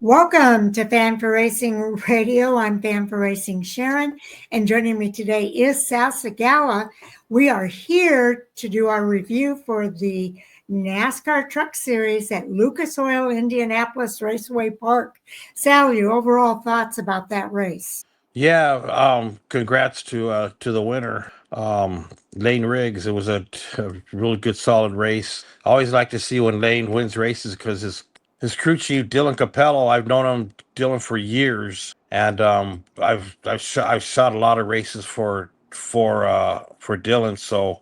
Welcome to Fan for Racing Radio. I'm Fan for Racing Sharon, and joining me today is Sal Segala. We are here to do our review for the NASCAR Truck Series at Lucas Oil Indianapolis Raceway Park. Sal, your overall thoughts about that race? Yeah, congrats to the winner, Layne Riggs. It was a really good, solid race. I always like to see when Layne wins races because his crew chief Dylan Capello. I've known Dylan for years, and I've shot a lot of races for Dylan. So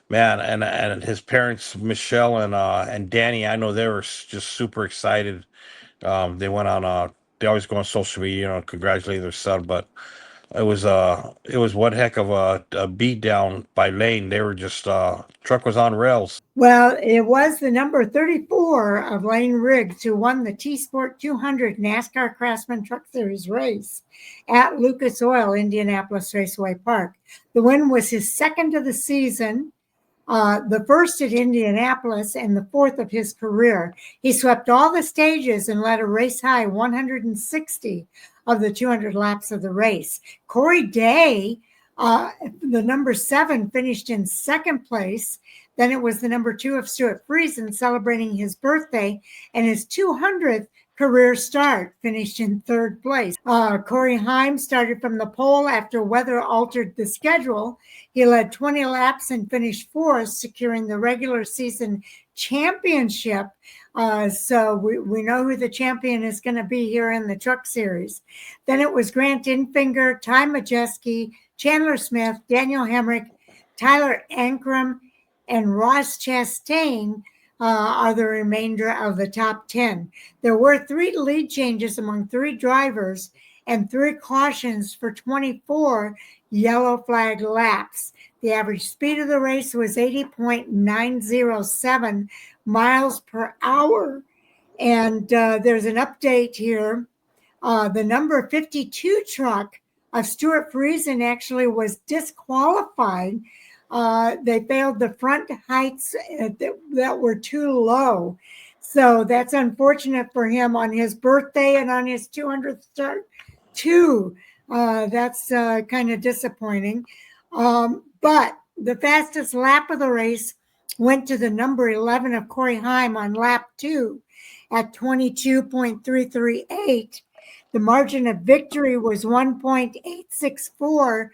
man, and his parents Michelle and Danny. I know they were just super excited. They went on they always go on social media, congratulate their son, but it was one heck of a beat down by Layne. They were just truck was on rails. Well, it was the number 34 of Layne Riggs who won the TSport 200 NASCAR Craftsman Truck Series race at Lucas Oil Indianapolis Raceway Park. The win was his second of the season, the first at Indianapolis and the fourth of his career. He swept all the stages and led a race high 160 of the 200 laps of the race. Corey Day, the number 7, finished in second place. Then it was the number 2 of Stuart Friesen celebrating his birthday and his 200th career start, finished in third place. Corey Heim started from the pole after weather altered the schedule. He led 20 laps and finished fourth, securing the regular season championship. So we know who the champion is going to be here in the Truck Series. Then it was Grant Infinger, Ty Majeski, Chandler Smith, Daniel Hemrick, Tyler Ankrum, and Ross Chastain are the remainder of the top 10. There were 3 lead changes among 3 drivers and 3 cautions for 24 yellow flag laps. The average speed of the race was 80.907 miles per hour. And there's an update here. The number 52 truck of Stuart Friesen actually was disqualified. They failed the front heights that were too low. So that's unfortunate for him on his birthday and on his 200th start too. That's kind of disappointing. But the fastest lap of the race went to the number 11 of Corey Heim on lap 2 at 22.338. The margin of victory was 1.864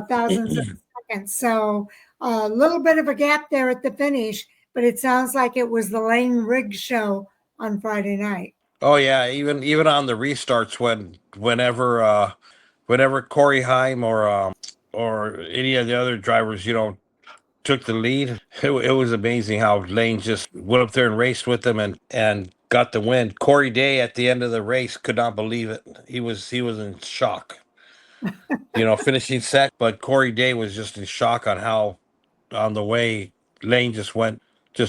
thousandths of a second. So a little bit of a gap there at the finish, but it sounds like it was the Layne Riggs show on Friday night. Oh yeah, even on the restarts whenever Corey Heim or any of the other drivers, took the lead. It was amazing how Layne just went up there and raced with them and got the win. Corey Day at the end of the race could not believe it. He was in shock. Finishing second, but Corey Day was just in shock on the way Layne just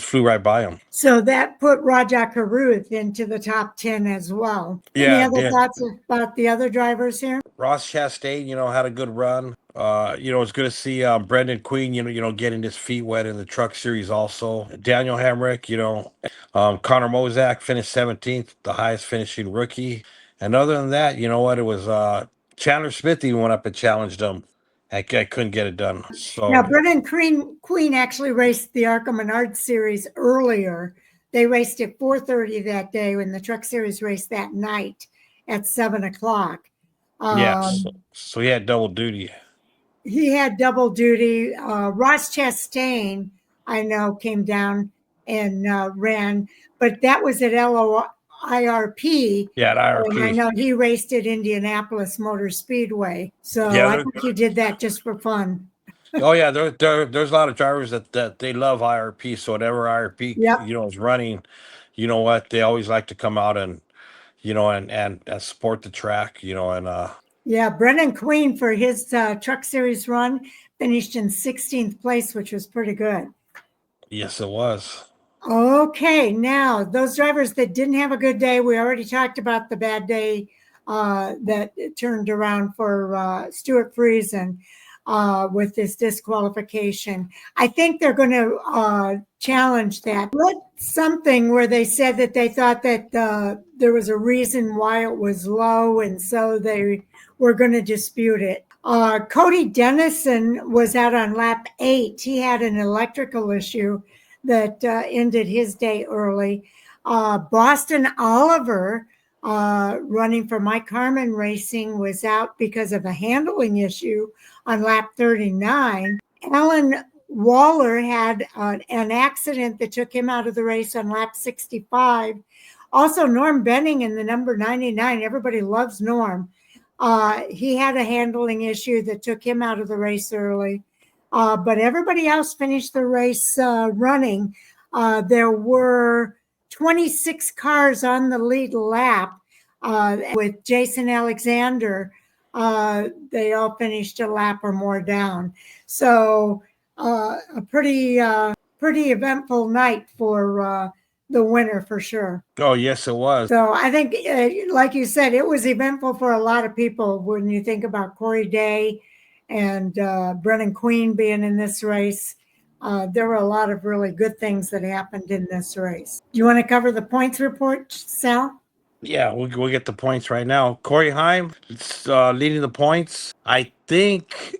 flew right by him. So that put Rajah Caruth into the top 10 as well. Any Yeah, other thoughts about the other drivers here? Ross Chastain, had a good run. It's good to see Brendan Queen, getting his feet wet in the Truck Series also. Daniel Hemrick, Connor Mozak finished 17th, the highest finishing rookie. And other than that, it was Chandler Smith even went up and challenged him. I couldn't get it done. So Now, Brendan Queen actually raced the ARCA Menard Series earlier. They raced at 4:30 that day when the Truck Series raced that night at 7 o'clock. yes, so he had double duty. He had double duty. Ross Chastain, I know, came down and ran, but that was at LOIRP. Yeah, at And I IRP. know he raced at Indianapolis Motor Speedway. So Yeah, I think he did that just for fun. oh yeah, there's a lot of drivers that they love IRP. So whatever IRP Yep. is running, you know what, they always like to come out and and support the track. Yeah, Brendan Queen for his Truck Series run finished in 16th place, which was pretty good. Yes, it was. Okay, now those drivers that didn't have a good day, we already talked about the bad day that turned around for Stuart Friesen. with this disqualification. I think they're going to challenge that. Something where they said that they thought that there was a reason why it was low, and so they were going to dispute it. Cody Dennison was out on lap 8. He had an electrical issue that ended his day early. Boston Oliver, running for Mike Harmon Racing, was out because of a handling issue on lap 39. Alan Waller had an accident that took him out of the race on lap 65. Also, Norm Benning in the number 99. Everybody loves Norm. He had a handling issue that took him out of the race early. But everybody else finished the race running. There were 26 cars on the lead lap with Jason Alexander. They all finished a lap or more down. So a pretty eventful night for the winner for sure. Oh, yes, it was. So I think, like you said, it was eventful for a lot of people when you think about Corey Day and Brennan Queen being in this race. There were a lot of really good things that happened in this race. Do you want to cover the points report, Sal? Yeah, we'll get the points right now. Corey Haim is leading the points. I think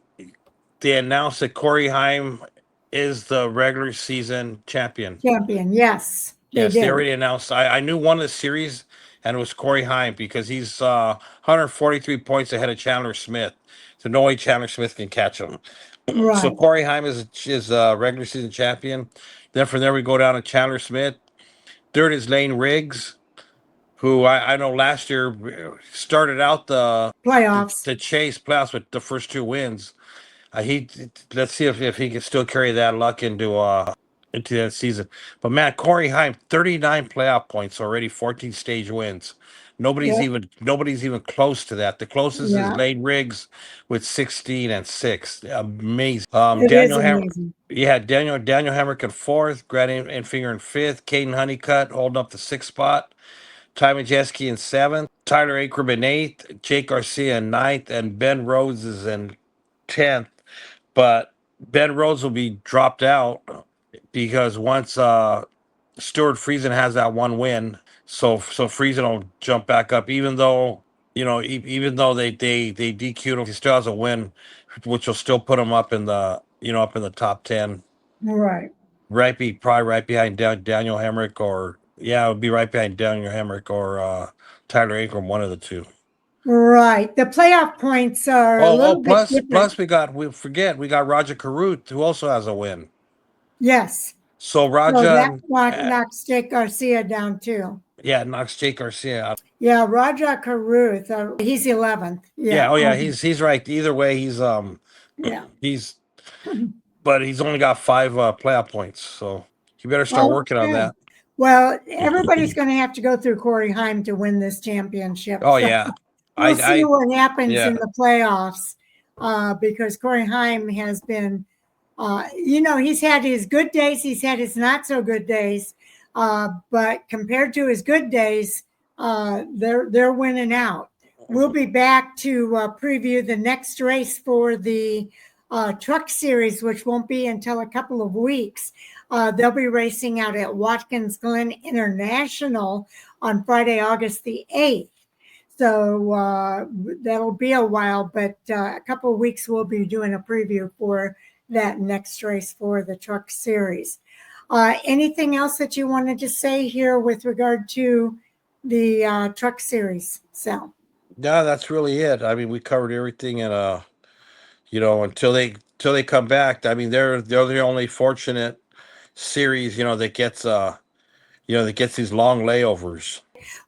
they announced that Corey Haim is the regular season champion. Champion, yes. Yes, they already announced. I knew one of the series, and it was Corey Haim because he's 143 points ahead of Chandler Smith. So no way Chandler Smith can catch him. Right. So Corey Haim is regular season champion. Then from there we go down to Chandler Smith. Third is Layne Riggs, who I know last year started out the playoffs, the chase playoffs with the first 2 wins. Let's see if he can still carry that luck into that season. But man, Corey Haim, 39 playoff points already, 14 stage wins. Nobody's even close to that. The closest is Layne Riggs with 16 and 6. Amazing. Daniel amazing. Daniel Hamrick in 4th, Grant Enfinger in 5th, Caden Honeycutt holding up the 6th spot. Ty Majeski in 7th, Tyler Akram in 8th, Jake Garcia in 9th, and Ben Rhodes is in 10th. But Ben Rhodes will be dropped out because once Stuart Friesen has that 1 win, so Friesen will jump back up, even though even though they DQ'd him, he still has a win, which will still put him up in the up in the top 10. Right. Probably right behind Daniel Hamrick, or it would be right behind Daniel Hamrick or Tyler Akram, one of the two. Right. The playoff points are a little bit different. Plus we got Raja Carruth, who also has a win. Yes. So Raja knocks Jake Garcia down too. Yeah, knocks Jake Garcia out. Yeah, Raja Carruth, he's 11th. Yeah, he's right. Either way, but he's only got 5 playoff points, so you better start working on that. Well, everybody's going to have to go through Corey Haim to win this championship. Oh, yeah. We'll see what happens in the playoffs because Corey Haim has been, he's had his good days. He's had his not so good days. But compared to his good days, they're winning out. We'll be back to preview the next race for the Truck Series, which won't be until a couple of weeks. They'll be racing out at Watkins Glen International on Friday, August the 8th. So that'll be a while, but a couple of weeks we'll be doing a preview for that next race for the Truck Series. Anything else that you wanted to say here with regard to the Truck Series, Sal? No, that's really it. I mean, we covered everything, and until they come back. I mean, they're the only fortunate series, that gets these long layovers.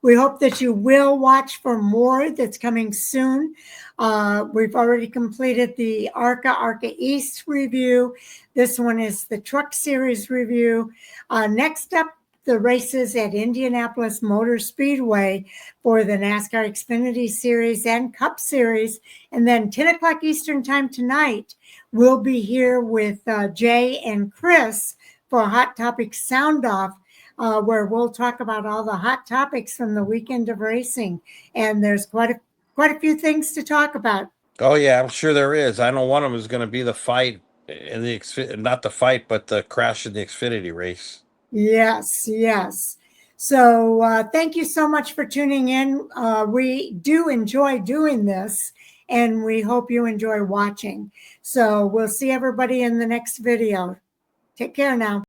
We hope that you will watch for more that's coming soon. We've already completed the ARCA East review. This one is the Truck Series review. Next up, the races at Indianapolis Motor Speedway for the NASCAR Xfinity Series and Cup Series. And then 10 o'clock Eastern time tonight, we'll be here with Jay and Chris for Hot Topics Sound Off, where we'll talk about all the hot topics from the weekend of racing. And there's quite a few things to talk about. Oh yeah, I'm sure there is. I know one of them is going to be the fight in the not the fight, but the crash in the Xfinity race. Yes, yes. So thank you so much for tuning in. We do enjoy doing this, and we hope you enjoy watching. So we'll see everybody in the next video. Take care now.